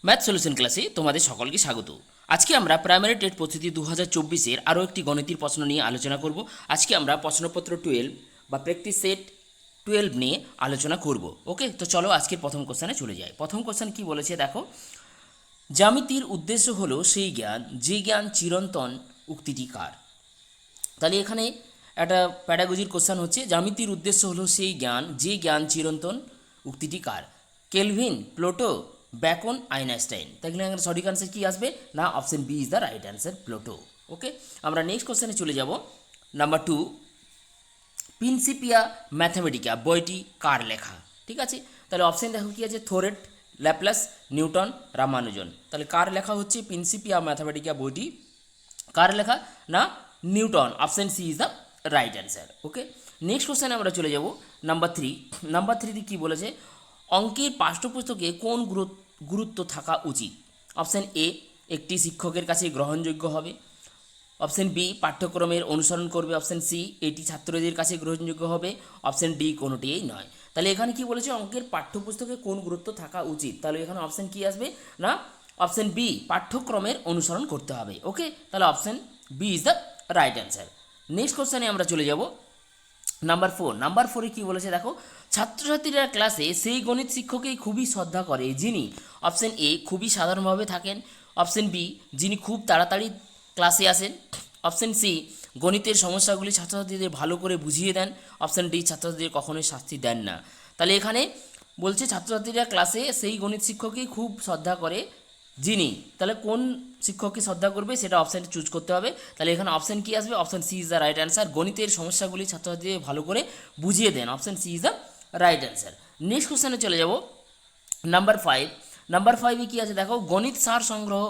Math solution ক্লাসে তোমাদের সকলকে স্বাগত। আজকে আমরা প্রাইমারি টেট পদ্ধতি 2024-এর আরও একটি গণিতের প্রশ্ন নিয়ে আলোচনা করব। আজকে আমরা প্রশ্নপত্র 12 বা প্র্যাকটিস সেট 12 নিয়ে আলোচনা করব। ওকে, তো চলো আজকের প্রথম কোশ্চেনে চলে যাই। প্রথম কোশ্চেন কি বলেছে দেখো, জ্যামিতির উদ্দেশ্য হলো সেই জ্ঞান যে জ্ঞান চিরন্তন, উক্তিটি কার? তাহলে এখানে একটা প্যাডাগজির কোশ্চেন হচ্ছে, জ্যামিতির উদ্দেশ্য হলো সেই জ্ঞান যে জ্ঞান চিরন্তন, উক্তিটি কার? Kelvin, Plato, Bacon, Einstein. তাহলে এখানে সঠিক আনসার কী আসবে না? Option B is the right answer, Plato. Okay, আমরা নেক্সট কোশ্চেনে চলে যাব। নাম্বার 2, প্রিন্সিপিয়া ম্যাথামেটিকা বইটি কার লেখা? ঠিক আছে, তাহলে অপশন দেখো কী আছে, থোরেট, ল্যাপ্লাস, নিউটন, রামানুজন। তাহলে কার লেখা হচ্ছে প্রিন্সিপিয়া ম্যাথামেটিকা বইটি কার লেখা না? Newton. Option C is the right answer. Okay, next কোশ্চেনে আমরা চলে যাব। নাম্বার 3, নাম্বার 3তে কী বলেছে, অঙ্কের পাঠ্যপুস্তকে কোন গুরুত্ব থাকা উচিত? অপশন এ, একটি শিক্ষকের কাছে গ্রহণযোগ্য হবে। অপশন বি, পাঠ্যক্রমের অনুসরণ করবে। অপশন সি, এটি ছাত্রদের কাছে গ্রহণযোগ্য হবে। অপশন ডি, কোনোটিই নয়। তাহলে এখানে কি বলেছে, অঙ্কের পাঠ্যপুস্তকে কোন গুরুত্ব থাকা উচিত? তাহলে এখানে অপশন কি আসবে না? অপশন বি, পাঠ্যক্রমের অনুসরণ করতে হবে। ওকে, তাহলে option B is the right answer. Next কোশ্চেনে আমরা চলে যাব। নাম্বার 4, নাম্বার 4-এ কী বলেছে দেখো, ছাত্রছাত্রীরা ক্লাসে সেই গণিত শিক্ষককেই খুবই শ্রদ্ধা করে যিনি অপশন এ, খুবই সাধারণভাবে থাকেন। অপশন বি, যিনি খুব তাড়াতাড়ি ক্লাসে আসেন। অপশন সি, গণিতের সমস্যাগুলি ছাত্রছাত্রীদের ভালো করে বুঝিয়ে দেন। অপশন ডি, ছাত্রছাত্রীদের কখনোই শাস্তি দেন না। তাহলে এখানে বলছে ছাত্রছাত্রীরা ক্লাসে সেই গণিত শিক্ষককেই খুব শ্রদ্ধা করে যিনি, তাহলে কোন শিক্ষককে শ্রদ্ধা করবে সেটা অপশানটা চুজ করতে হবে। তাহলে এখানে অপশান কি আসবে? Option C is the right answer. গণিতের সমস্যাগুলি ছাত্রছাত্রীদের ভালো করে বুঝিয়ে দেন। Option C is the right answer. Next কোশ্চেনে চলে যাব। নাম্বার 5, নাম্বার 5-এ কী আছে দেখো, গণিত সার সংগ্রহ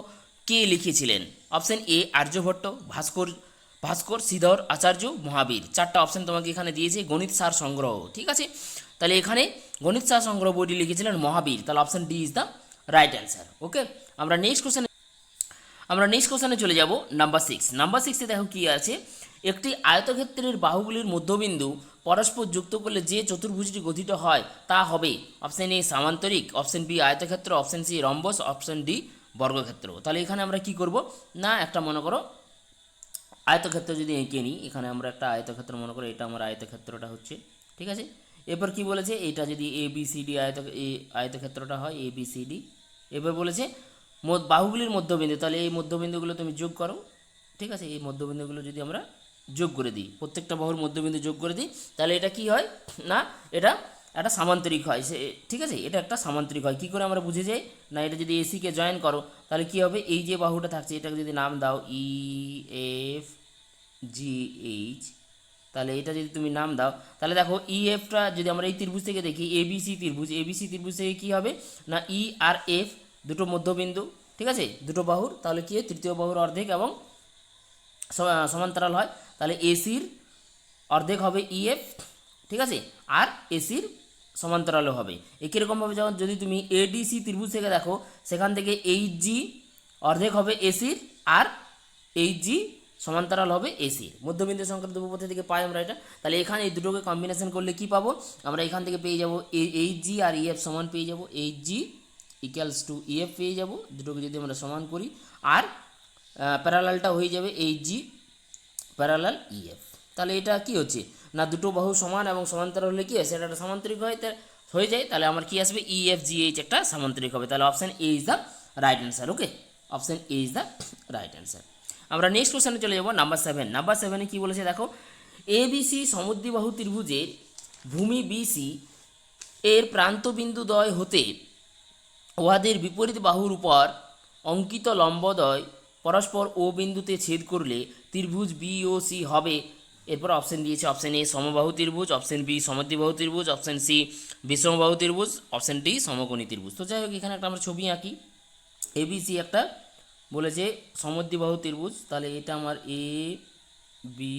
কে লিখেছিলেন? অপশান এ, আর্যভট্ট, ভাস্কর ভাস্কর শ্রীধর, আচার্য, মহাবীর। চারটা অপশান তোমাকে এখানে দিয়েছে গণিত সার সংগ্রহ। ঠিক আছে, তাহলে এখানে গণিত সার সংগ্রহ বইটি লিখেছিলেন মহাবীর। তাহলে option D is the right answer. Okay, আমরা নেক্সট কোশ্চেনে চলে যাব। নাম্বার 6, নাম্বার 6-এ দেখো কী আছে, একটি আয়তক্ষেত্রের বাহুগুলির মধ্যবিন্দু পরস্পর যুক্ত করলে যে চতুর্ভুজটি গঠিত হয় তা হবে অপশান এ, সামান্তরিক। অপশান বি, আয়তক্ষেত্র। Option C, rhombus. Option D, বর্গক্ষেত্র। তাহলে এখানে আমরা কি করব না, একটা মনে করো আয়তক্ষেত্র যদি এঁকে নিই, এখানে আমরা একটা আয়তক্ষেত্র মনে করো, এটা আমার আয়তক্ষেত্রটা হচ্ছে। ঠিক আছে, এরপর কি বলেছে, এটা যদি এ বি সি ডি আয়তক্ষেত্রটা হয় এ বি সি ডি। এবার বলেছে বাহুগুলির মধ্যবিন্দু, তাহলে এই মধ্যবিন্দুগুলো তুমি যোগ করো। ঠিক আছে, এই মধ্যবিন্দুগুলো যদি আমরা যোগ করে দিই, প্রত্যেকটা বাহুর মধ্যবিন্দু যোগ করে দিই, তাহলে এটা কি হয় না, এটা একটা সামান্তরিক হয়। সে ঠিক আছে, এটা একটা সামান্তরিক হয়। কী করে আমরা বুঝে যাই না, এটা যদি এসিকে জয়েন করো তাহলে কি হবে, এই যে বাহুটা থাকছে এটাকে যদি নাম দাও ই এফ জি এইচ, তাহলে এটা যদি তুমি নাম দাও, তাহলে দেখো ই এফটা যদি আমরা এই ত্রিভুজ থেকে দেখি, এবিসি ত্রিভুজ, এবিসি ত্রিভুজ থেকে কী হবে না, ই আর এফ দুটো মধ্যবিন্দু। ঠিক আছে, দুটো বাহুর, তাহলে কি হয়, তৃতীয় বাহুর অর্ধেক এবং সমান্তরাল হয়। তাহলে এসির অর্ধেক হবে ইএফ। ঠিক আছে, আর এসির সমান্তরালও হবে। একই রকমভাবে যখন যদি তুমি এডিসি ত্রিভুজ থেকে দেখো, সেখান থেকে এইচ জি অর্ধেক হবে এসির, আর এইচ জি সমান্তরাল হবে এসির। মধ্যবিন্দু সংক্রান্ত উপপাদ্য থেকে পাই আমরা এটা। তাহলে এখানে এই দুটোকে কম্বিনেশন করলে কি পাবো আমরা, এখান থেকে পেয়ে যাবো এইচ জি আর ইএফ সমান পেয়ে যাবো, H G equals to EF পেয়ে যাবো। দুটোকে যদি আমরা সমান করি, আর প্যারালালটা হয়ে যাবে এইচ জি প্যারালাল ইএফ। তাহলে এটা কি হচ্ছে না, দুটো বাহু সমান এবং সমান্তরাল হলে কি হয়, সেটা একটা সামান্তরিক হয়ে যায়। তাহলে আমার কি আসবে, ই এফ জি এইচ একটা সামান্তরিক হবে। তাহলে option A is the right answer. Okay, option A is the right answer. আমরা নেক্সট কোশ্চেনে চলে যাবো। নাম্বার 7, নাম্বার 7-এ কী বলেছে দেখো, এবিসি সমদ্বিবাহু ত্রিভুজের ভূমি বিসি এর প্রান্তবিন্দুদ্বয় হতে উহাদের বিপরীত বাহুর উপর অঙ্কিত লম্বদ্বয় পরস্পর ও বিন্দুতে ছেদ করলে ত্রিভুজ বি ও সি হবে। এরপর অপশান দিয়েছে, অপশান এ সমবাহু ত্রিভুজ, অপশান বি সমদ্বিবাহু ত্রিভুজ, অপশান সি বিষমবাহু ত্রিভুজ, অপশান ডি সমকোণী ত্রিভুজ। তো যাই হোক, এখানে একটা আমরা ছবি আঁকি। এবিসি একটা বলেছে সমদ্বিবাহু ত্রিভুজ, তাহলে এটা আমার এ বি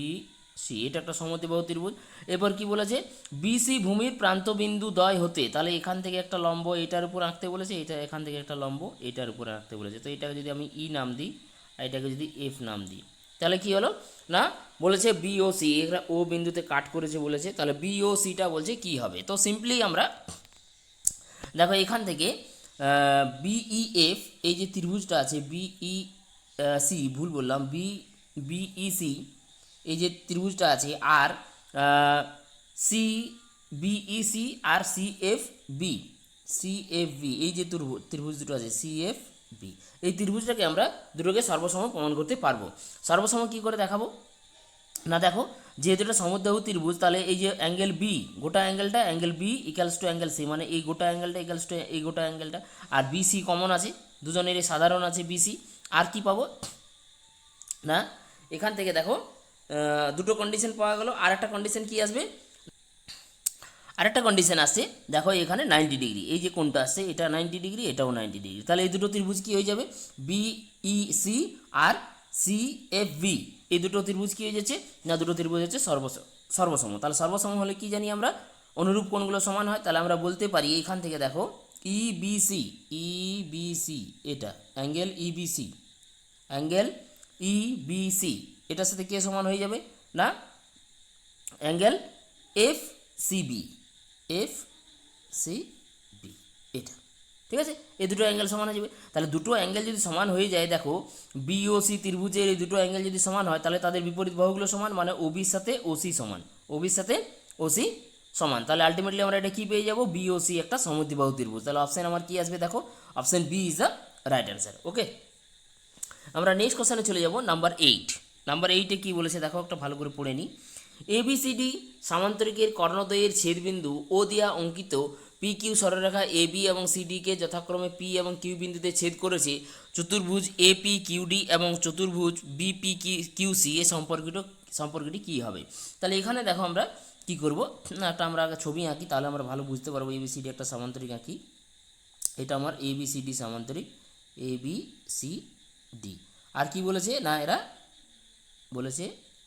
সি, এটা একটা সমদ্বিবাহু ত্রিভুজ। এরপর কি বলেছে, বিসি ভূমির প্রান্তবিন্দু দ্বয় হতে, তাহলে এখান থেকে একটা লম্ব এটার উপর আঁকতে বলেছে, এটা এখান থেকে একটা লম্ব এটার উপরে আঁকতে বলেছে। তো এটাকে যদি আমি ই নাম দিই আর এটাকে যদি এফ নাম দিই, তাহলে কি হলো না, বলেছে বি ও সি, এখানে ও বিন্দুতে কাট করেছে বলেছে, তাহলে বি ও সিটা বলছে কি হবে। তো সিম্পলি আমরা দেখো এখান থেকে বিইএফ এই যে ত্রিভুজটা আছে বিই সি ভুল বললাম বিইসি এই যে ত্রিভুজটা আছে আর সি বিইসি আর সিএফবি এই যে ত্রিভুজ দুটো আছে সিএফবি এই ত্রিভুজটাকে আমরা দুটোকে সর্বসম প্রমাণ করতে পারবো। সর্বসম কী করে দেখাবো না, দেখো যেহেতু এটা সমদ্বাহু ত্রিভুজ তাহলে এই যে অ্যাঙ্গেল বি গোটা অ্যাঙ্গেলটা angle B equals to angle C, মানে এই গোটা অ্যাঙ্গেলটা ইকালস টু এই গোটা অ্যাঙ্গেলটা, আর বিসি কমন আছে দুজনেরই সাধারণ আছে বিসি। আর কি পাবো না, এখান থেকে দেখো দুটো কন্ডিশন পাওয়া গেল। আর একটা কন্ডিশন কি আসবে, আরেকটা কন্ডিশন আসছে দেখো এখানে 90 ডিগ্রি, এই যে কোনটা আসছে এটা 90 ডিগ্রি, এটাও 90 ডিগ্রি, তাহলে এই দুটো ত্রিভুজ কি হয়ে যাবে বিইসি আর সিএফবি এই দুটো ত্রিভুজ কি হয়ে যাচ্ছে না, দুটো ত্রিভুজ হচ্ছে সর্বসম। তাহলে সর্বসম হলে কি জানি আমরা, অনুরূপ কোণগুলো সমান হয়, তাহলে আমরা বলতে পারি এখান থেকে দেখো ইবিসি এটা অ্যাঙ্গেল ইবিসি এটার সাথে কে সমান হয়ে যাবে না, অ্যাঙ্গেল এফসিবি এটা, ঠিক আছে, এই দুটো অ্যাঙ্গেল সমান হয়ে যাবে। তাহলে দুটো অ্যাঙ্গেল যদি সমান হয়ে যায়, দেখো বিওসি ত্রিভুজের এই দুটো অ্যাঙ্গেল যদি সমান হয় তাহলে তাদের বিপরীত বাহুগুলো সমান, মানে ওবির সাথে ওসি সমান, ওবির সাথে ওসি সমান, তাহলে আলটিমেটলি আমরা এটা কি পেয়ে যাবো, বিওসি একটা সমদ্বিবাহু ত্রিভুজ। তাহলে অপশান আমার কি আসবে, দেখো option B is the right answer. Okay, আমরা নেক্সট কোশ্চেনে চলে যাব নাম্বার 8। নাম্বার 8-এ কী বলেছে দেখো, একটা ভালো করে পড়ে নিই। এবিসিডি সামান্তরিকের কর্ণদ্বয়ের ছেদবিন্দু ও দিয়া অঙ্কিত পি কিউ সরলরেখা এ বি এবং সিডিকে যথাক্রমে পি এবং কিউ বিন্দুতে ছেদ করেছে চতুর্ভুজ এ পি কিউডি এবং চতুর্ভুজ বিপি কিউসি এ সম্পর্কটি কী হবে। তাহলে এখানে দেখো আমরা কি করব না, একটা আমরা আগে ছবি আঁকি, তাহলে আমরা ভালো বুঝতে পারবো। এবিসিডি একটা সামান্তরিক আঁকি, এটা আমার এবিসিডি সামান্তরিক এবিসিডি। আর কি বলেছে না, এরা বলেছে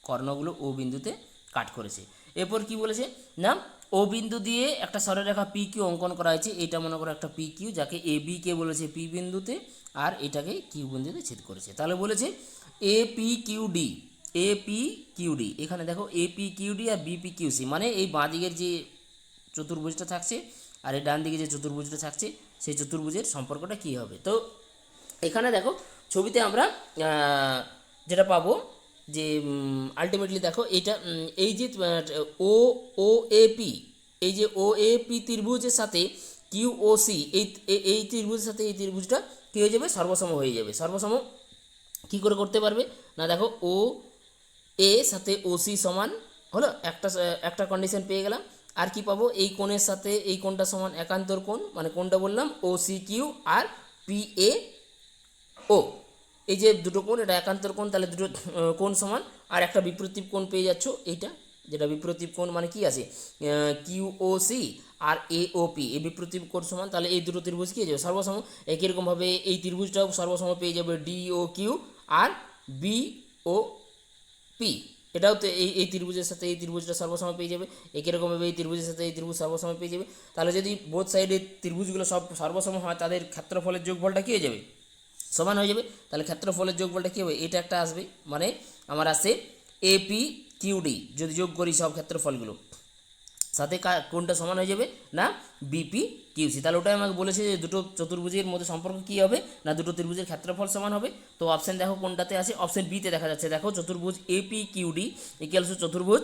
কর্ণগুলো ও বিন্দুতে কাট করেছে। এরপর কি বলেছে না, ও বিন্দু দিয়ে একটা সরলরেখা পি কিউ অঙ্কন করা হয়েছে, এটা মনে করো একটা পি কিউ যাকে এ বি কে বলেছে পি বিন্দুতে আর এটাকে কিউ বিন্দুতে ছেদ করেছে। তাহলে বলেছে এপি কিউডি এখানে দেখো এপি কিউডি আর বিপি কিউসি, মানে এই বাঁ দিকের যে চতুর্ভুজটা থাকছে আর এই ডান দিকে যে চতুর্ভুজটা থাকছে সেই চতুর্ভুজের সম্পর্কটা কী হবে। তো এখানে দেখো ছবিতে আমরা যেটা পাবো যে আলটিমেটলি দেখো এইটা এই যে ও ও এপি এই যে ও এপি ত্রিভুজের সাথে কিউ ও সি এই ত্রিভুজের সাথে এই ত্রিভুজটা কী হয়ে যাবে, সর্বসম হয়ে যাবে। সর্বসম কী করে করতে পারবে না, দেখো ও এ সাথে ও সি সমান হলো, একটা কন্ডিশন পেয়ে গেলাম। আর কি পাবো, এই কোণের সাথে এই কোণটা সমান একান্তর কোণ, মানে কোণটা বললাম ও সি কিউ আর পি এ ও, এই যে দুটো কোণ এটা একান্তর কোণ, তাহলে দুটো কোণ সমান। আর একটা বিপ্রতীপ কোণ পেয়ে যাচ্ছ এইটা, যেটা বিপ্রতীপ কোণ মানে কি আছে কিউ ও সি আর এ ও পি, এই বিপ্রতীপ কোণ সমান, তাহলে এই দুটো ত্রিভুজ কী হয়ে যাবে সর্বসম। একই রকমভাবে এই ত্রিভুজটাও সর্বসম পেয়ে যাবে D O Q R B O P, এটাও তো এই ত্রিভুজের সাথে এই ত্রিভুজটা সর্বসম পেয়ে যাবে। একই রকমভাবে এই ত্রিভুজের সাথে এই ত্রিভুজ সর্বসম পেয়ে যাবে। তাহলে যদি বোথ সাইডের ত্রিভুজগুলো সব সর্বসম হয় তাদের ক্ষেত্রফলের যোগফলটা কী হয়ে যাবে, সমান হয়ে যাবে। তাহলে ক্ষেত্রফলের যোগফলটা কী হবে, এটা একটা আসবে, মানে আমার আসছে এপি কিউডি, যদি যোগ করি সব ক্ষেত্রফলগুলো সাথে কোনটা সমান হয়ে যাবে না বিপি কিউসি। তাহলে ওটাই আমাকে বলেছে যে দুটো চতুর্ভুজের মধ্যে সম্পর্ক কী হবে না, দুটো ত্রিভুজের ক্ষেত্রফল সমান হবে। তো অপশান দেখো কোনটাতে আছে, অপশান বিতে দেখা যাচ্ছে, দেখো চতুর্ভুজ এপি কিউডি ইকুয়ালস টু চতুর্ভুজ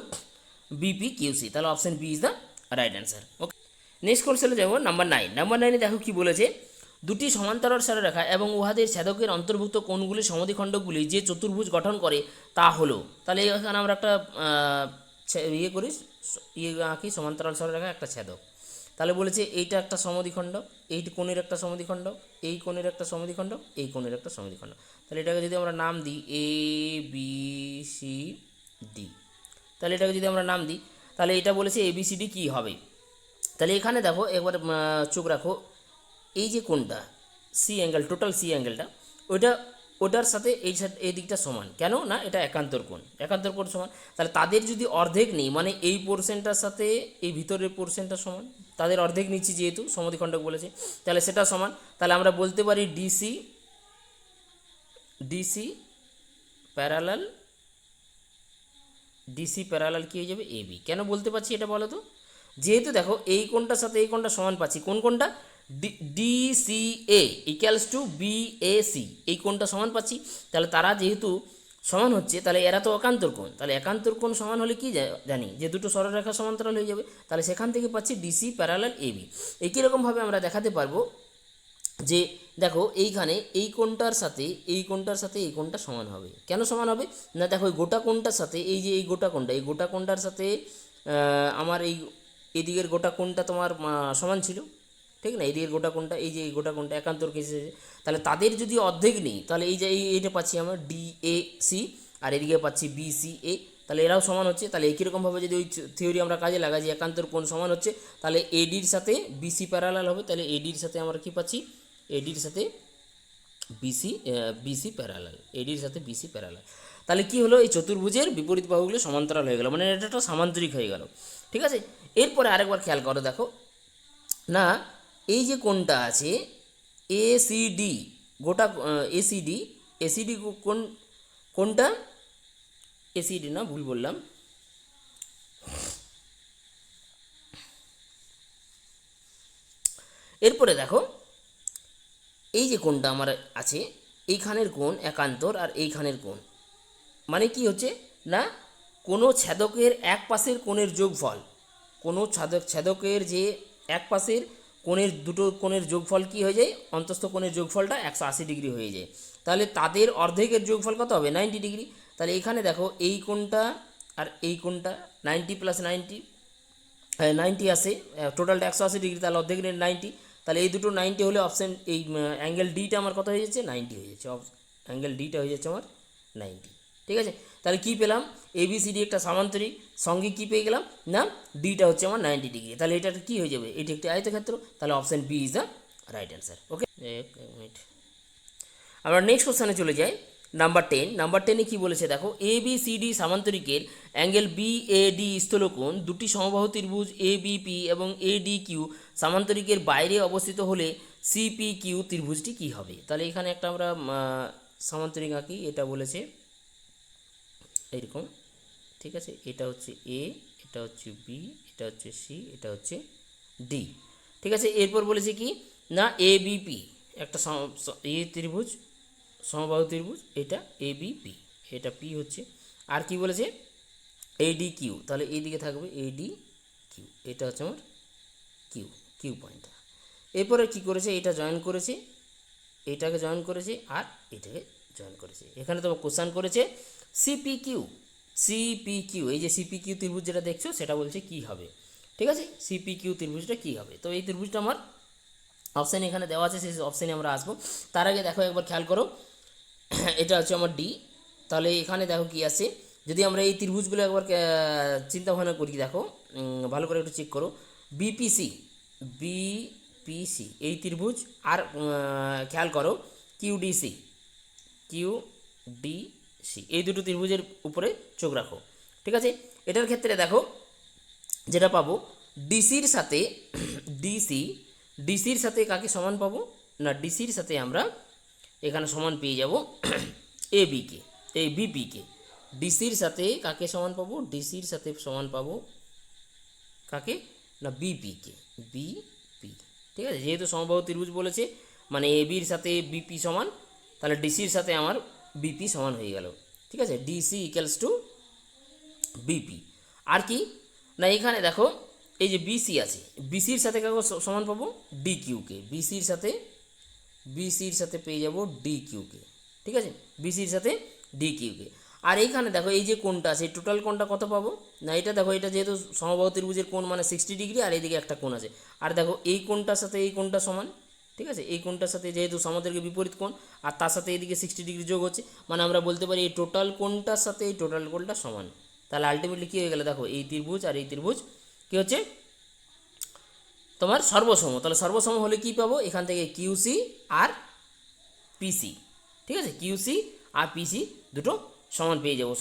বিপি কিউসি, তাহলে option B is the right answer. Okay, next কোশ্চেনে যাবো নাম্বার 9। নাম্বার 9-এ দেখো কি বলেছে, দুটি সমান্তরাল সরলরেখা এবং উহাদের ছেদকের অন্তর্ভুক্ত কোণগুলি সমদ্বিখণ্ডকগুলি যে চতুর্ভুজ গঠন করে তা হলো। তাহলে এখানে আমরা একটা ইয়ে করি আঁকি, সমান্তরাল সরলরেখা একটা ছেদক। তাহলে বলেছে এইটা একটা সমদ্বিখণ্ডক, এই কোণের একটা সমদ্বিখণ্ডক, এই কোণের একটা সমদ্বিখণ্ডক, এই কোণের একটা সমদ্বিখণ্ডক। তাহলে এটাকে যদি আমরা নাম দিই এ বি সি ডি, তাহলে এটাকে যদি আমরা নাম দিই তাহলে এটা বলেছে এবিসিডি কী হবে। তাহলে এখানে দেখো একবার চোখ রাখো, এই যে কোণটা সি অ্যাঙ্গেল, টোটাল সি অ্যাঙ্গেলটা ওটার সাথে এই দিকটা সমান, কেন না এটা একান্তর কোণ সমান। তাহলে তাদের যদি অর্ধেক নিই, মানে এই পোর্শনটার সাথে এই ভিতরের পোর্শনটা সমান, তাদের অর্ধেক নিচ্ছি যেহেতু সমদ্বিখণ্ডক বলেছে, তাহলে সেটা সমান। তাহলে আমরা বলতে পারি ডিসি প্যারালাল কী হয়ে যাবে এবি। কেন বলতে পারছি এটা বলো তো, যেহেতু দেখো এই কোণটার সাথে এই কোণটা সমান পাচ্ছি, কোন কোণটা DCA ইকুয়ালস টু BAC, এই কোণটা সমান পাচ্ছি। তাহলে তারা যেহেতু সমান হচ্ছে, তাহলে এরা তো একান্তর কোণ, তাহলে একান্তর কোণ সমান হলে কি জানি যে দুটো সরলরেখা সমান্তরাল হয়ে যাবে। তাহলে সেখান থেকে পাচ্ছি DC প্যারালাল AB। একই রকমভাবে আমরা দেখাতে পারবো যে দেখো এইখানে এই কোণটার সাথে এই কোণটার সাথে এই কোণটা সমান হবে। কেন সমান হবে না, দেখো এই গোটা কোণটার সাথে এই যে এই গোটা কোণটা, এই গোটা কোণটার সাথে আমার এদিকের গোটা কোণটা তোমার সমান ছিল, ঠিক না? এদিকের গোটা কোণটা, এই যে এই গোটা কোণটা একান্তর কেসে, তাহলে তাদের যদি অর্ধেক নিই তাহলে এই যে এইটা পাচ্ছি আমরা DAC, আর এদিকে পাচ্ছি BCA, তাহলে এরাও সমান হচ্ছে। তাহলে একই রকমভাবে যদি ওই থিওরি আমরা কাজে লাগাই যে একান্তর কোণ সমান হচ্ছে, তাহলে ADর সাথে BC প্যারালাল হবে। তাহলে ADর সাথে আমরা কি পাচ্ছি, ADর সাথে BC প্যারালাল, ADর সাথে BC প্যারালাল। তাহলে কি হলো, এই চতুর্ভুজের বিপরীত বাহুগুলো সমান্তরাল হয়ে গেল, মানে এটা একটা সামান্তরিক হয়ে গেল। ঠিক আছে, এরপরে আরেকবার খেয়াল করো, দেখো না এই যে কোণটা আছে ACD, গোটা ACD কোণটা ACD না, ভুল বললাম, এরপরে দেখো এই যে কোণটা আমার আছে, এইখানের কোণ একান্তর আর এইখানের কোণ, মানে কি হচ্ছে না, কোনো ছেদকের এক পাশের কোণের যোগফল, কোনো ছেদকের যে এক পাশের কোণের দুটো কোণের যোগফল কি হয়ে যায়, অন্তস্থ কোণের যোগফলটা 180 ডিগ্রি হয়ে যায়। তাহলে তাদের অর্ধেকের যোগফল কত হবে, 90 ডিগ্রি। তাহলে এখানে দেখো এই কোণটা আর এই কোণটা 90 + 90, 90 আসে, টোটালটা 180 ডিগ্রি, তাহলে অর্ধেক 90, তাহলে এই দুটো 90 হলে অপশান এই অ্যাঙ্গেল ডিটা আমার কত হয়ে যাচ্ছে, 90 হয়ে যাচ্ছে, অ্যাঙ্গেল ডিটা হয়ে যাচ্ছে আমার 90। ঠিক আছে, তাহলে কি পেলাম, ABCD একটা সামান্তরিক, সঙ্গে কি পেয়ে গেলাম না, ডিটা হচ্ছে আমার 90 ডিগ্রি। তাহলে এটা কি হয়ে যাবে, এটি একটি আয়তক্ষেত্র, তাহলে option B is the right answer. Okay, এক মিনিট, আমরা নেক্সট কোশ্চেনে চলে যাই। নাম্বার 10, নাম্বার 10-এ কী বলেছে দেখো, ABCD সামান্তরিকের অ্যাঙ্গেল BAD স্থলকোণ দুটি সমবাহু ত্রিভুজ ABP এবং ADQ সামান্তরিকের বাইরে অবস্থিত হলে CPQ ত্রিভুজটি কী হবে। তাহলে এখানে একটা আমরা সামান্তরিক আঁকি, এটা বলেছে এইরকম, ঠিক আছে, এটা হচ্ছে A, এটা হচ্ছে B, এটা হচ্ছে C, এটা হচ্ছে D। ঠিক আছে, এরপর বলেছে কি না, ABP একটা ত্রিভুজ, সমবাহু ত্রিভুজ, এটা ABP, এটা P হচ্ছে, আর কি বলেছে ADQ, তাহলে এইদিকে থাকবে ADQ, এটা হচ্ছে আমার কিউ পয়েন্টটা। এরপরে কি করেছে, এটা জয়েন করেছে, এটাকে জয়েন করেছে, আর এটাকে জয়েন করেছে। এখানে তোমার কোশ্চেন করেছে সিপিকিউ, এই যে সিপিকিউ ত্রিভুজ যেটা দেখছো সেটা বলছে কি হবে। ঠিক আছে, সিপিকিউ ত্রিভুজটা কি হবে, তো এই ত্রিভুজটা আমার অপশান এখানে দেওয়া আছে, সেই অপশানে আমরা আসবো। তার আগে দেখো একবার খেয়াল করো, এটা হচ্ছে আমার ডি, তাহলে এখানে দেখো কি আছে, যদি আমরা এই ত্রিভুজগুলো একবার চিন্তা ভাবনা করি, দেখো ভালো করে একটু চেক করো, বিপিসি এই ত্রিভুজ, আর খেয়াল করো কিউডিসি এই দুটো ত্রিভুজের উপরে চোখ রাখো। ঠিক আছে, এটার ক্ষেত্রে দেখো যেটা পাবো, ডিসির সাথে ডিসির সাথে কাকে সমান পাবো না, ডিসির সাথে আমরা এখানে সমান পেয়ে যাব বিপিকে। ডিসির সাথে কাকে সমান পাবো, ডিসির সাথে সমান পাবো কাকে না, বিপিকে, বিপি। ঠিক আছে, যেহেতু সমবাহু ত্রিভুজ বলেছে, মানে বির সাথে বিপি সমান, তাহলে ডিসির সাথে আমার বিপি সমান হয়ে গেল। ঠিক আছে, ডিসি ইকুয়ালস টু বিপি। আর কি না, এখানে দেখো এই যে বিসি আছে, বিসির সাথে কাকে সমান পাবো, ডিকিউকে, বিসির সাথে পেয়ে যাব ডিকিউকে। ঠিক আছে, বিসির সাথে ডিকিউকে। আর এইখানে দেখো এই যে কোণটা আছে, টোটাল কোণটা কত পাবো না, এটা দেখো, এটা যেহেতু সমবাহু ত্রিভুজের কোণ মানে 60 ডিগ্রি, আর এইদিকে একটা কোণ আছে, আর দেখো এই কোণটার সাথে এই কোণটা সমান। ঠিক আছে, এই কোণটার সাথে যেহেতু সমদ্রের বিপরীত কোণ, আর তার সাথে এইদিকে 60 ডিগ্রি যোগ হচ্ছে, মানে আমরা বলতে পারি এই টোটাল কোণটার সাথে এই টোটাল কোণটা সমান। তাহলে আলটিমেটলি কী হয়ে গেল, দেখো এই ত্রিভুজ আর এই ত্রিভুজ কী হচ্ছে তোমার সর্বসম। তাহলে সর্বসম হলে কি পাবো, এখান থেকে কিউসি আর পিসি। ঠিক আছে, কিউসি আর পিসি দুটো সমান পেয়ে যাবো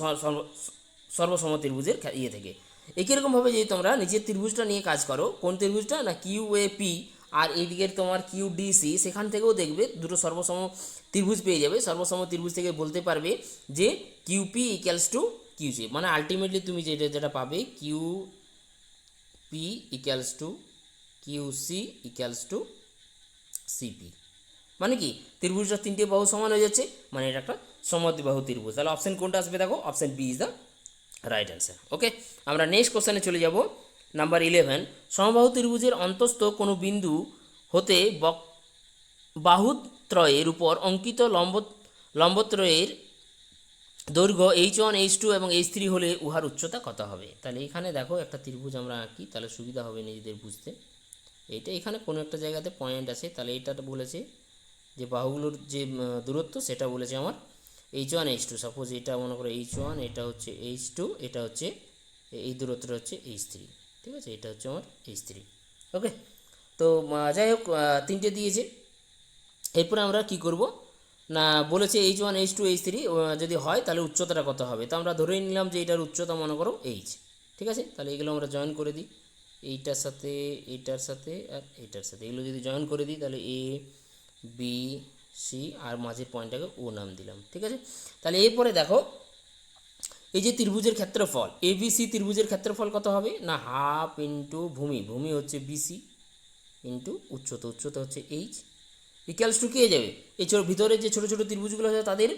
সর্বসম ত্রিভুজের থেকে। একই রকমভাবে যদি তোমরা নিচের ত্রিভুজটা নিয়ে কাজ করো, কোন ত্রিভুজটা না, কিউএপি আর এইদিকের তোমার কিউডিসি, সেখান থেকেও দেখবে দুটো সর্বসম ত্রিভুজ পেয়ে যাবে। সর্বসম ত্রিভুজ থেকে বলতে পারবে যে কিউপি ইকুয়ালস টু কিউসি, মানে আলটিমেটলি তুমি যেটা পাবে, QP equals to QC equals to CP. মানে কি ত্রিভুজটা তিনটে বাহু সমান হয়ে যাচ্ছে, মানে এটা একটা সমদ্বিবাহু ত্রিভুজ। তাহলে অপশন কোনটা আসবে দেখো, option B is the right answer. Okay, আমরা নেক্সট কোশ্চেনে চলে যাব। নাম্বার 11, সমবাহু ত্রিভুজের অন্তস্থ কোনো বিন্দু হতে বাহুত্রয়ের উপর অঙ্কিত লম্বত্রয়ের দৈর্ঘ্য H1 H2 এবং H3 হলে উহার উচ্চতা কত হবে? তাহলে এখানে দেখো একটা ত্রিভুজ আমরা আঁকি, তাহলে সুবিধা হবে নিজেদের বুঝতে। এইটা এখানে কোনো একটা জায়গাতে পয়েন্ট আছে, তাহলে এটা বলেছে যে বাহুগুলোর যে দূরত্ব সেটা বলেছে আমার H1 H2। সাপোজ এটা মনে করো H1, এটা হচ্ছে H2, এটা হচ্ছে এই দূরত্বটা হচ্ছে H3। ঠিক আছে, এটা হচ্ছে আমার H3। ওকে, তো যাই হোক তিনটে দিয়েছে। এরপরে আমরা কি করব না, বলেছে H1 H2 H3 যদি হয় তাহলে উচ্চতাটা কত হবে। তো আমরা ধরেই নিলাম যে এটার উচ্চতা মনে করো H। ঠিক আছে, তাহলে এগুলো আমরা জয়েন করে দিই, এইটার সাথে এইটার সাথে আর এইটার সাথে এগুলো যদি জয়েন করে দিই তাহলে এ বি সি আর মাঝের পয়েন্টটাকে ও নাম দিলাম। ঠিক আছে, তাহলে এরপরে দেখো এই যে ত্রিভুজের ক্ষেত্রফল এবিসি ত্রিভুজের ক্ষেত্রফল কত হবে না, হাফ ইন্টু ভূমি, ভূমি হচ্ছে বিসি ইন্টু উচ্চতা, উচ্চতা হচ্ছে এইচ, ইকুয়ালস টু কি হয়ে যাবে, এই ভিতরে যে ছোটো ছোটো ত্রিভুজগুলো আছে তাদের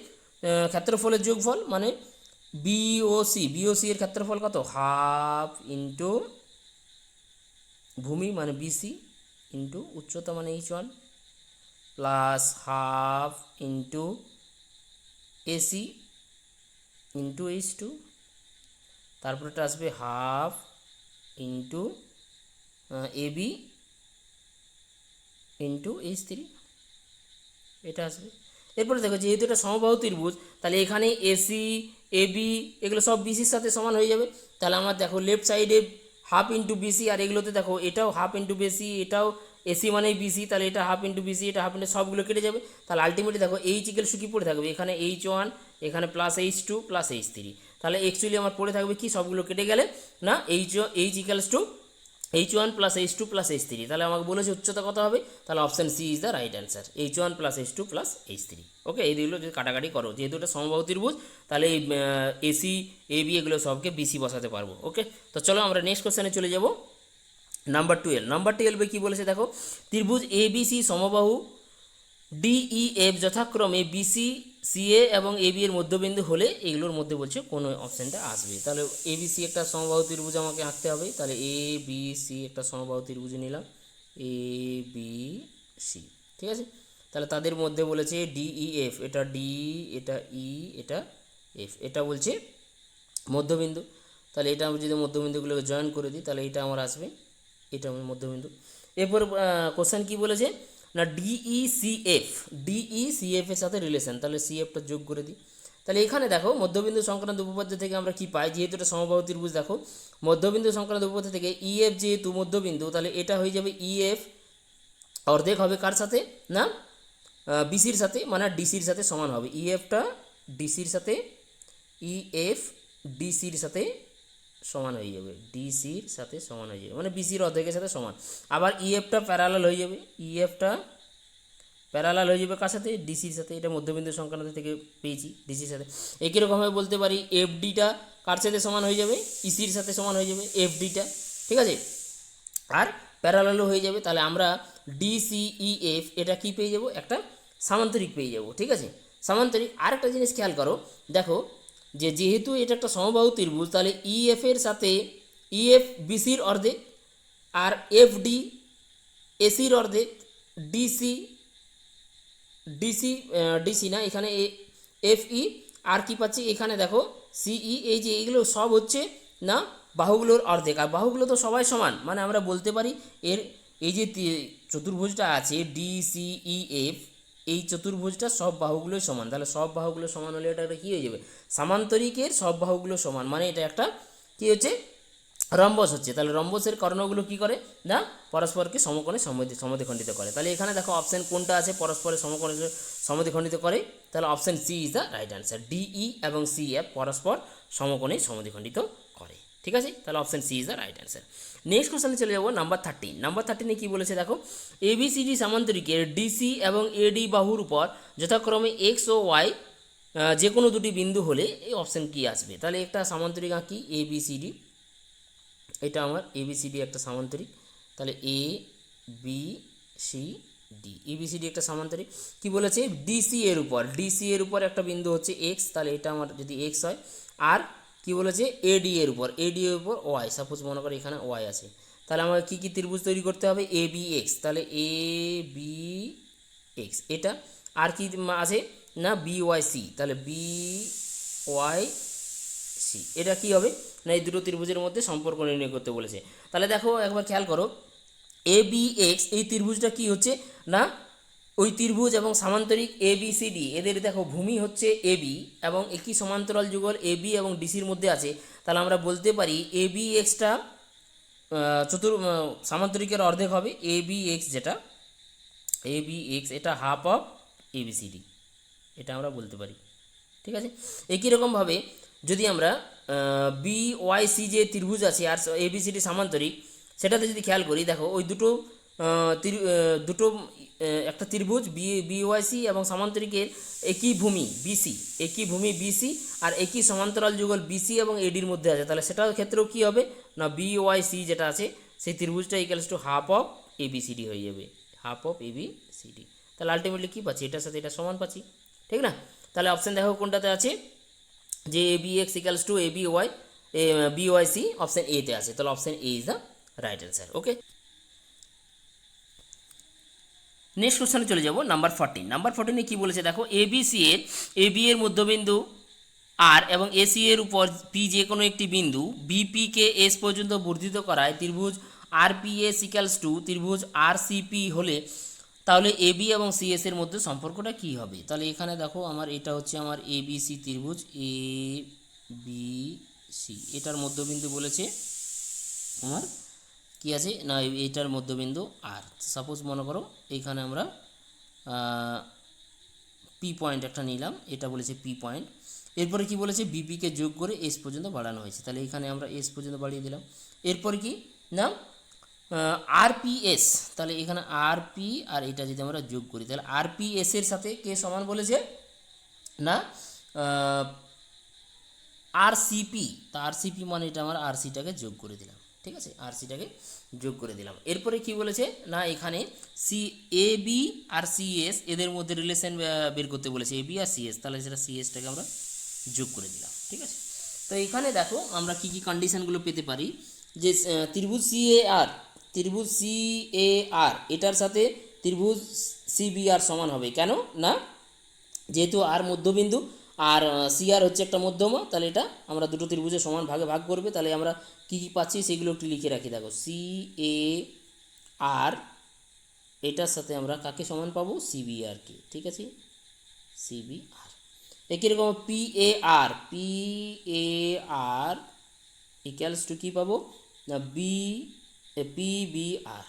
ক্ষেত্রফলের যোগফল, মানে বিওসি, বিওসি এর ক্ষেত্রফল কত, হাফ ইন্টু ভূমি মানে বিসি ইন্টু উচ্চতা মানে H1 plus half into AC into H2, তারপরেটা আসবে half into AB into H3, এটা আসবে। এরপরে দেখো যেহেতু এটা সমবাহু ত্রিভুজ তাহলে এখানে এসি এবি এগুলো সব বিসির সাথে সমান হয়ে যাবে। তাহলে আমার দেখো লেফট সাইডে হাফ ইন্টু বিসি, আর এগুলোতে দেখো এটাও হাফ ইন্টু বিসি, এটাও এসি মানেই বিসি, তাহলে এটা হাফ ইন্টু বিসি, এটা হাফ ইন্টু, সবগুলো কেটে যাবে। তাহলে আলটিমেটলি দেখো এইচ ইকুয়ালস টু কি পড়ে থাকবে, এখানে H1, এখানে প্লাস H2 প্লাস H3। তাহলে অ্যাকচুয়ালি আমার পড়ে থাকবে কি, সবগুলো কেটে গেলে না H equals to H1 plus H2 plus H3। তাহলে আমাকে বলেছে উচ্চতা কত হবে, তাহলে option C is the right answer, H1 plus H2 plus H3। Okay, এইগুলো যদি কাটাকাটি করো যেহেতু এটা সমবাহু ত্রিভুজ তাহলে এই এসি এবি এগুলো সবকে বিসি বসাতে পারবো। ওকে, তো চলো আমরা নেক্সট কোশ্চেনে চলে যাব। নাম্বার 12, নাম্বার 12 কী বলেছে দেখো, ত্রিভুজ এবিসি সমবাহু ডিইএফ যথাক্রমে বিসি সিএ এবং এবি এর মধ্যবিন্দু হলে এগুলোর মধ্যে বলছে কোন অপশানটা আসবে। তাহলে এবিসি একটা সমবাহু ত্রিভুজ আমাকে আঁকতে হবে, তাহলে এ বি সি একটা সমবাহু ত্রিভুজ নিলাম এ বি সি। ঠিক আছে, তাহলে তাদের মধ্যে বলেছে ডিইএফ, এটা ডি, এটা ই, এটা এফ, এটা বলছে মধ্যবিন্দু। তাহলে এটা আমি যদি মধ্যবিন্দুগুলোকে জয়েন করে দিই তাহলে এটা আমার আসবে, এটা আমার মধ্যবিন্দু। এরপর কোশ্চেন কি বলেছে না ডিইসিএফ, ডিইসিএফ এর সাথে রিলেশন, তাহলে সিএফটা যোগ করে দিই। তাহলে এখানে দেখো মধ্যবিন্দু সংক্রান্ত উপপাদ্য থেকে আমরা কি পাই, যেহেতু এটা সমবাহু ত্রিভুজ, দেখো মধ্যবিন্দু সংক্রান্ত উপপাদ্য থেকে ইএফ যেহেতু মধ্যবিন্দু তাহলে এটা হয়ে যাবে ইএফ অর্ধেক হবে কার সাথে না বিসির সাথে, মানে ডিসির সাথে সমান হবে, ইএফটা ডিসির সাথে, ইএফ ডিসির সাথে সমান হয়ে যাবে, ডিসির সাথে সমান হয়ে যাবে, মানে বিসির অর্ধেকের সাথে সমান। আবার ইএফটা প্যারালাল হয়ে যাবে, ইএফটা প্যারালাল হয়ে যাবে কার সাথে, ডিসির সাথে, এটা মধ্যবিন্দু সংক্রান্ত থেকে পেয়েছি ডিসির সাথে। একই রকমভাবে বলতে পারি এফডিটা কার সাথে সমান হয়ে যাবে, ইসির সাথে সমান হয়ে যাবে এফডিটা। ঠিক আছে, আর প্যারালালও হয়ে যাবে। তাহলে আমরা ডিসিইএফ এটা কি পেয়ে যাব, একটা সামান্তরিক পেয়ে যাব। ঠিক আছে, সামান্তরিক। আর একটা জিনিস খেয়াল করো, দেখো যে যেহেতু এটা একটা সমবাহু ত্রিভুজ তাহলে ইএফ এর সাথে ইএফ বিসির অর্ধেক, আর এফডি এসির অর্ধেক, ডিসি ডিসি ডিসি না এখানে এফই, আর কি পাচ্ছি এখানে দেখো সিই, এই যে এইগুলো সব হচ্ছে না বাহুগুলোর অর্ধেক, আর বাহুগুলো তো সবাই সমান, মানে আমরা বলতে পারি এর এই যে চতুর্ভুজটা আছে ডিসিইএফ, এই চতুর্ভুজটা সব বাহুগুলোই সমান। তাহলে সব বাহুগুলো সমান হলে এটা কী হয়ে যাবে, সামান্তরিকের সব বাহুগুলো সমান, মানে এটা একটা কী হচ্ছে রম্বস হচ্ছে। তাহলে রম্বসের কর্ণগুলো কি করে না পরস্পরকে সমকোণে সমদ্বিখণ্ডিত করে। তাহলে এখানে দেখো অপশান কোনটা আছে পরস্পরের সমকোণে সমদ্বিখণ্ডিত করে, তাহলে option C is the right answer, DE এবং সিএফ পরস্পর সমকোণে সমদ্বিখণ্ডিত করে। ঠিক আছে, তাহলে option C is the right answer. Next কোশ্চেনে চলে যাবো নাম্বার 13। নাম্বার 13 কী বলেছে দেখো, এবিসিডি সামান্তরিকের ডিসি এবং এডি বাহুর উপর যথাক্রমে এক্স ও ওয়াই যে কোনো দুটি বিন্দু হলে এই অপশান কী আসবে। তাহলে একটা সামান্তরিক আঁকি এবিসিডি, এটা আমার এবিসিডি একটা সামান্তরিক, তাহলে এ বি সি ডি। এবিসিডি একটা সামান্তরিক। কি বলেছে, ডিসি এর উপর, ডিসি এর উপর একটা বিন্দু হচ্ছে এক্স, তাহলে এটা আমার যদি এক্স হয়, আর কি বলেছে এডি এর উপর, এডি এর উপর ওয়াই, সাপোজ মনে করো এখানে ওয়াই আছে, তাহলে আমাকে কী কী ত্রিভুজ তৈরি করতে হবে, এ বি এক্স, তাহলে এ বি এক্স এটা, আর কি আছে না বি ওয়াই সি, তাহলে বি ওয়াই সি, এটা কি হবে না এই দুটো ত্রিভুজের মধ্যে সম্পর্ক নির্ণয় করতে বলেছে। তাহলে দেখো একবার খেয়াল করো, এ বি এক্স এই ত্রিভুজটা কি হচ্ছে না ওই ত্রিভুজ এবং সামান্তরিক এ বি সি ডি, এদের দেখো ভূমি হচ্ছে এ বি এবং একই সমান্তরাল যুগল এ বি এবং ডিসির মধ্যে আছে, তাহলে আমরা বলতে পারি এ বি এক্সটা সামান্তরিকের অর্ধেক হবে, এ বি এক্স যেটা এ বি এক্স এটা half of A B C D, এটা আমরা বলতে পারি। ঠিক আছে, একই রকমভাবে যদি আমরা বি ওয়াই সি যে ত্রিভুজ আছে আর এ বি সি ডি সামান্তরিক, সেটাতে যদি খেয়াল করি দেখো ওই দুটো দুটো একটা ত্রিভুজ বি ওয়াই সি এবং সামান্তরিকের একই ভূমি বিসি, একই ভূমি বিসি আর একই সমান্তরাল যুগল বিসি এবং এডির মধ্যে আছে, তাহলে সেটার ক্ষেত্রেও কী হবে না বি ওয়াই সি যেটা আছে সেই ত্রিভুজটা equals to half of A B C D হয়ে যাবে, half of A B C D. তাহলে আলটিমেটলি কী পাচ্ছি, এটার সাথে এটা সমান পাচ্ছি, ঠিক না? তাহলে অপশান দেখো কোনটাতে আছে, যে A B X equals to A B Y B Y C option এতে আছে, তাহলে option A is the right answer. Okay, next কোশ্চেনে চলে যাব নাম্বার 14। নাম্বার 14-এ কী বলেছে দেখো, এ বি সি এর এ বি এর মধ্যবিন্দু আর এবং এসি এর উপর পি যে কোনো একটি বিন্দু বিপিকে এস পর্যন্ত বর্ধিত করায় ত্রিভুজ আর পি এস ইকালস টু ত্রিভুজ আর সিপি হলে তাহলে এ বি এবং সি এস এর মধ্যে সম্পর্কটা কী হবে। তাহলে এখানে দেখো আমার এটা হচ্ছে আমার এ বি সি ত্রিভুজ, এ বি সি এটার মধ্যবিন্দু বলেছে আমার কী আছে না এইটার মধ্যবিন্দু আর, সাপোজ মনে করো এইখানে আমরা পি পয়েন্ট একটা নিলাম, এটা বলেছে পি পয়েন্ট, এরপরে কি বলেছে বিপিকে যোগ করে এস পর্যন্ত বাড়ানো হয়েছে, তাহলে এখানে আমরা এস পর্যন্ত বাড়িয়ে দিলাম। এরপরে কি না আর পি এস, তাহলে এখানে আর পি আর এটা যদি আমরা যোগ করি তাহলে আর পি এসের সাথে কে সমান বলেছে না আর সিপি, তা আর সিপি মানে এটা আমার আর সিটাকে যোগ করে দিলাম, ঠিক আছে আর সিটাকে যোগ করে দিলাম। এরপরে কি বলেছে না এখানে C A B R C S এদের মধ্যে রিলেশন বের করতে বলেছে, A B R C S, তাহলে সেটা সি এসটাকে আমরা যোগ করে দিলাম, ঠিক আছে। তো এখানে দেখো আমরা কি কি কন্ডিশনগুলো পেতে পারি, যে ত্রিভুজ সি এ আর, ত্রিভুজ সি এ আর এটার সাথে ত্রিভুজ সি বি আর সমান হবে, কেন না যেহেতু আর মধ্যবিন্দু আর সি আর হচ্ছে একটা মধ্যমা, তাহলে এটা আমরা দুটো ত্রিভুজের সমান ভাগে ভাগ করবে, তাহলে আমরা কী কী পাচ্ছি সেগুলো একটু লিখে রাখি। দেখো সি এ আর এটার সাথে আমরা কাকে সমান পাবো, সিবি আরকে, ঠিক আছে সিবি আর। একই রকম P A R, P A R equals to কী পাবো না B P B R,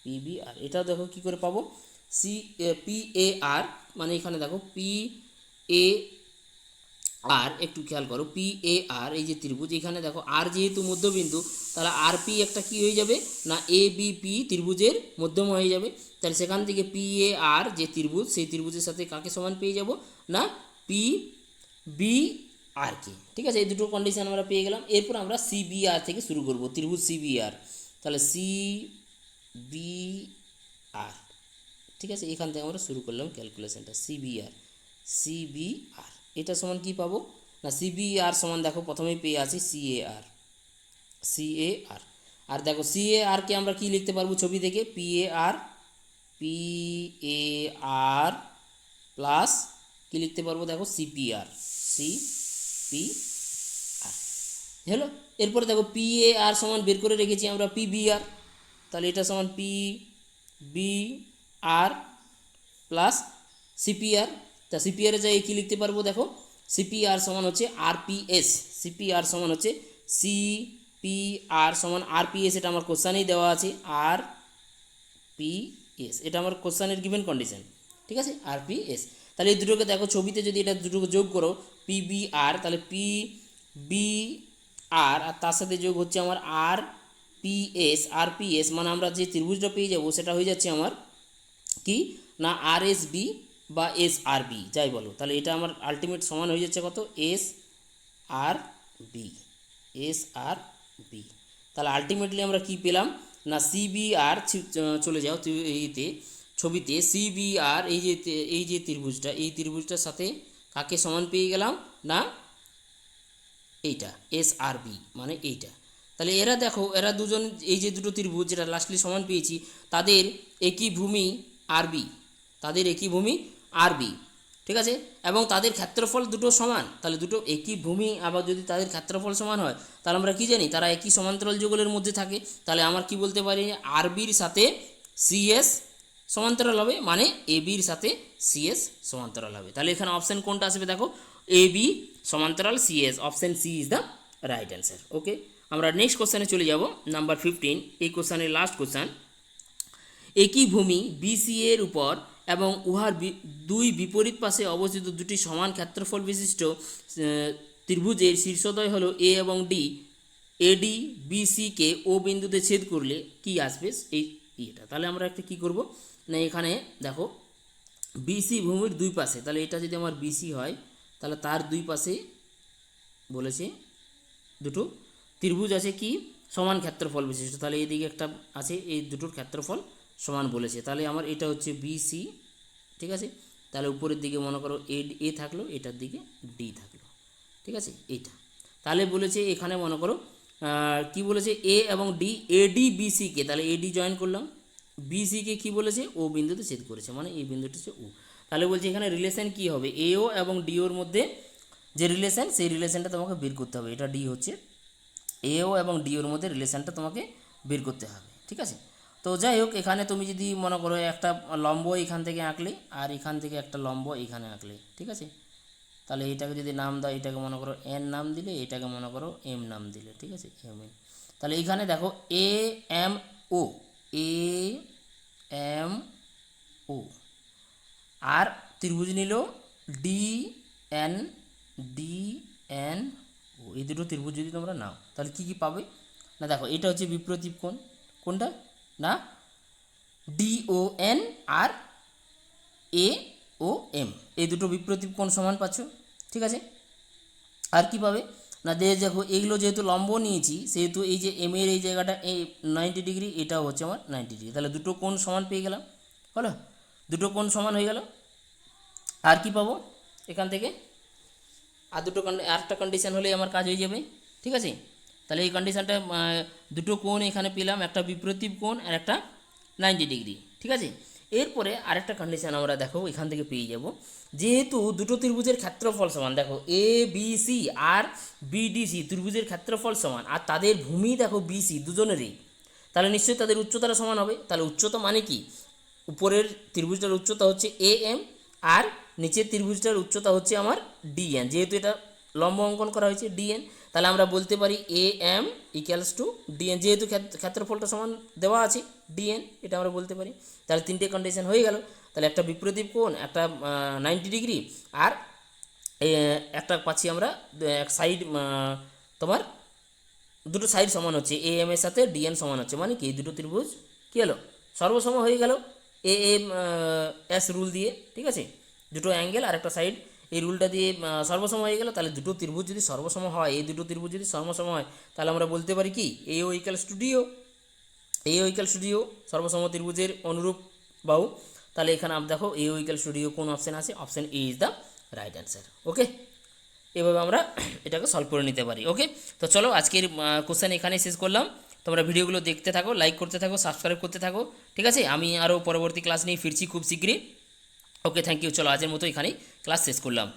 P B R এটাও দেখো কী করে পাবো, সি পি এ আর মানে এখানে দেখো পি এ আর, একটু খেয়াল করো পি এ আর এই যে ত্রিভুজ, এখানে দেখো আর যেহেতু মধ্যবিন্দু তাহলে আর পি একটা কি হয়ে যাবে না এ বি পি ত্রিভুজের মধ্যম হয়ে যাবে, তাহলে সেখান থেকে পি এ আর যে ত্রিভুজ সেই ত্রিভুজের সাথে কাকে সমান পেয়ে যাব না পি বি আর কে, ঠিক আছে এই দুটো কন্ডিশন আমরা পেয়ে গেলাম। এরপর আমরা সি বি আর থেকে শুরু করব, ত্রিভুজ সি বি আর, তাহলে সি বি আর, ঠিক আছে এখান থেকে আমরা শুরু করলাম ক্যালকুলেশনটা, সি বি আর, সি বি আর এটা সমান কি পাবো না সি বি আর সমান দেখো প্রথমেই পেয়ে আছি সি এ আর, সি এ আর, আর দেখো সি এ আরকে আমরা কি লিখতে পারবো ছবি থেকে P A R, P A R plus কী লিখতে পারবো দেখো CP R, C P R হলো। এরপরে দেখো পি এ আর সমান বের করে রেখেছি আমরা পি বি আর, তাহলে এটা সমান পি বি আর প্লাস সিপিআর, তা সিপিআরের জায়গায় কী লিখতে পারবো দেখো সিপিআর সমান হচ্ছে আরপিএস, সিপিআর সমান হচ্ছে সিপিআর সমান আরপিএস, এটা আমার কোশ্চানেই দেওয়া আছে আর পি এস, এটা আমার কোশ্চানের গিভেন কন্ডিশন, ঠিক আছে আরপিএস। তাহলে এই দুটোকে দেখো ছবিতে যদি এটা দুটোকে যোগ করো পিবিআর, তাহলে পি বি আর আর তার সাথে যোগ হচ্ছে আমার আর পিএস, আরপিএস মানে আমরা যে ত্রিভুজটা পেয়ে যাবো সেটা হয়ে যাচ্ছে আমার কি না আর এস বি বা এস আর বি যাই বলো, তাহলে এটা আমার আলটিমেট সমান হয়ে যাচ্ছে কত এস আর বি, এস আর বি। তাহলে আলটিমেটলি আমরা কি পেলাম না সি বি আর চলে যাও ইতে ছবিতে সিবিআর এই যে ত্রিভুজটা, এই ত্রিভুজটার সাথে কাকে সমান পেয়ে গেলাম না এইটা এস আর বি মানে এইটা। তাহলে এরা দেখো, এরা দুজন এই যে দুটো ত্রিভুজ যেটা লাস্টলি সমান পেয়েছি, তাদের একই ভূমি আর বি, তাদের একই ভূমি আর বি, ঠিক আছে, এবং তাদের ক্ষেত্রফল দুটো সমান। তাহলে দুটো একই ভূমি আবার যদি তাদের ক্ষেত্রফল সমান হয়, তাহলে আমরা কি জানি তারা একই সমান্তরাল যুগলের মধ্যে থাকে। তাহলে আমার কি বলতে পারি, আর বির সাথে সিএস সমান্তরাল হবে, মানে এ বির সাথে সিএস সমান্তরাল হবে। তাহলে এখানে অপশান কোনটা আসবে দেখো, এ বি সমান্তরাল CS, option C is the right answer. Okay, আমরা নেক্সট কোশ্চেনে চলে যাব, নাম্বার 15। এই কোশ্চেনের লাস্ট কোশ্চেন, একই ভূমি বিসি এর উপর এবং উহার দুই বিপরীত পাশে অবস্থিত দুটি সমান ক্ষেত্রফল বিশিষ্ট ত্রিভুজের শীর্ষদ্বয় হলো এ এবং ডি। এডি বিসিকে ও বিন্দুতে ছেদ করলে কি আসবে এই এটা। তাহলে আমরা একটা কী করব না, এখানে দেখো বিসি ভূমির দুই পাশে, তাহলে এটা যদি আমার বিসি হয়, তাহলে তার দুই পাশে বলেছে দুটো ত্রিভুজ আছে কি সমান ক্ষেত্রফল বিশিষ্ট। তাহলে এইদিকে একটা আছে, এই দুটোর ক্ষেত্রফল সমান বলেছে। তাহলে আমার এটা হচ্ছে বিসি, ঠিক আছে। তাহলে উপরের দিকে মনে করো এ থাকলো, এটার দিকে ডি থাকলো, ঠিক আছে এইটা। তাহলে বলেছে এখানে মনে করো কি বলেছে, এ এবং ডি, এডি বিসিকে, তাহলে এডি জয়েন করলাম, বিসিকে কি বলেছে ও বিন্দুতে ছেদ করেছে, মানে এই বিন্দুটা হচ্ছে ও। তাহলে বলছে এখানে রিলেশন কি হবে, এও এবং ডিওর মধ্যে যে রিলেশন, সেই রিলেশনটা তোমাকে বের করতে হবে। এটা ডি হচ্ছে, এও এবং ডিওর মধ্যে রিলেশনটা তোমাকে বের করতে হবে, ঠিক আছে। তো যাই হোক, এখানে তুমি যদি মনে করো একটা লম্ব এখান থেকে আঁকলে আর এখান থেকে একটা লম্ব এখানে আঁকলে, ঠিক আছে। তাহলে এটাকে যদি নাম দাও, এটাকে মনে করো এন নাম দিলে, এটাকে মনে করো এম নাম দিলে, ঠিক আছে, এম এন। তাহলে এখানে দেখো A M O, A M O, আর ত্রিভুজ নিল D N, D N O, এই দুটো ত্রিভুজ যদি তোমরা নাও, তাহলে কী কী পাবে না, দেখো এটা হচ্ছে বিপ্রতীপ কোণ, কোনটা না ডি ও এন আর এ ও এম, এই দুটো বিপ্রতীপ কোণ সমান পাচ্ছ, ঠিক আছে। আর কি পাবে না, দেখো এগুলো যেহেতু লম্ব নিয়েছি, সেহেতু এই যে এম এর এই জায়গাটা এই 90 ডিগ্রি, এটাও হচ্ছে আমার 90 ডিগ্রি। তাহলে দুটো কোণ সমান পেয়ে গেলাম, হলো দুটো কোণ সমান হয়ে গেল। আর কি পাবো এখান থেকে, আর দুটো আরেকটা কন্ডিশন হলেই আমার কাজ হয়ে যাবে, ঠিক আছে। তাহলে এই কন্ডিশনটা দুটো কোণ এখানে পেলাম, একটা বিপ্রতীপ কোণ আর একটা 90 ডিগ্রি, ঠিক আছে। এরপরে আরেকটা কন্ডিশন আমরা দেখো এখান থেকে পেয়ে যাব, যেহেতু দুটো ত্রিভুজের ক্ষেত্রফল সমান, দেখো A B C R BDC ত্রিভুজের ক্ষেত্রফল সমান, আর তাদের ভূমি দেখো বিসি দুজনেরই, তাহলে নিশ্চয়ই তাদের উচ্চতাটা সমান হবে। তাহলে উচ্চতা মানে কি, উপরের ত্রিভুজটার উচ্চতা হচ্ছে এ এম আর নিচের ত্রিভুজটার উচ্চতা হচ্ছে আমার ডিএন, যেহেতু এটা লম্ব অঙ্কন করা হয়েছে ডিএন, তাহলে আমরা বলতে পারি A M equals to DN, যেহেতু ক্ষেত্রফলটা সমান দেওয়া আছে ডিএন, এটা আমরা বলতে পারি। তাহলে তিনটে কন্ডিশন হয়ে গেল। তাহলে একটা বিপ্রতীপ কোণ, একটা 90 ডিগ্রি, আর একটা পাচ্ছি আমরা এক সাইড তোমার দুটো সাইড সমান হচ্ছে, এ এম এর সাথে ডিএন সমান হচ্ছে, মানে কি এই দুটো ত্রিভুজ কী হলো সর্বসম হয়ে গেল এ এম এস রুল দিয়ে, ঠিক আছে। দুটো অ্যাঙ্গেল আর একটা সাইড, এই রুলটা দিয়ে সর্বসম হয়ে গেল। তাহলে দুটো ত্রিভুজ যদি সর্বসম হয়, এই দুটো ত্রিভুজ যদি সর্বসম হয়, তাহলে আমরা বলতে পারি কি A O equals to D O, A O equals to D O সর্বসম ত্রিভুজের অনুরূপ বাহু। তাহলে এখানে দেখো A O equals to D O কোন অপশান আছে, option A is the right answer. Okay, এভাবে আমরা এটাকে সলভ করে নিতে পারি। ওকে, তো চলো আজকের কোশ্চেন এখানেই শেষ করলাম। তোমরা ভিডিওগুলো দেখতে থাকো, লাইক করতে থাকো, সাবস্ক্রাইব করতে থাকো, ঠিক আছে। আমি আরও পরবর্তী ক্লাস নিয়ে ফিরছি খুব শীঘ্রই। ওকে, থ্যাংক ইউ। চলো আজের মতো এখানেই ক্লাস শেষ করলাম।